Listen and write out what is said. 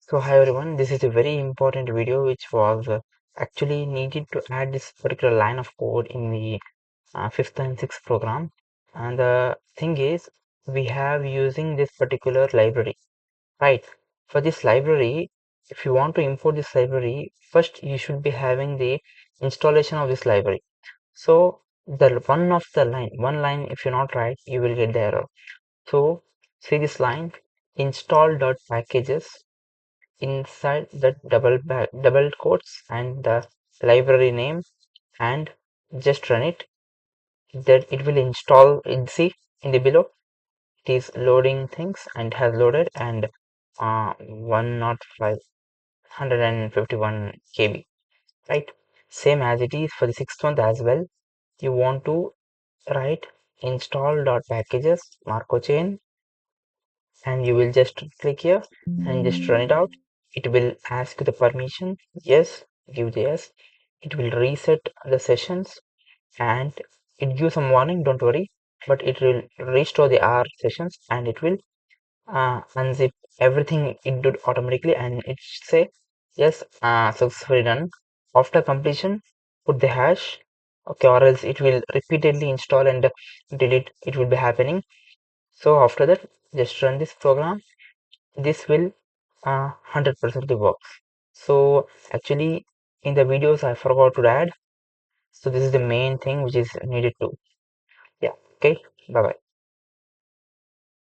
So hi everyone, this is a very important video which was actually needed to add this particular line of code in the fifth and sixth program. And the thing is, we have using this particular library, right? For this library, if you want to import this library, first you should be having the installation of this library. So the one line, if you not write, you will get the error. So see this line, install.packages inside the double quotes and the library name, and just run it. That it will install in C in the below. It is loading things and has loaded, and 105 151 KB, right? Same as it is for the sixth one as well. You want to write install.packages Marco chain, and you will just click here and just run it out. It will ask you the permission. Yes, give yes. It will reset the sessions, and it gives some warning, don't worry, but it will restore the R sessions, and it will unzip everything it did automatically, and it say yes, successfully done. After completion, put the hash, okay, or else it will repeatedly install and delete. It will be happening. So after that, just run this program. This will 100% works. So actually, in the videos I forgot to add. So this is the main thing which is needed to. Yeah. Okay. Bye bye.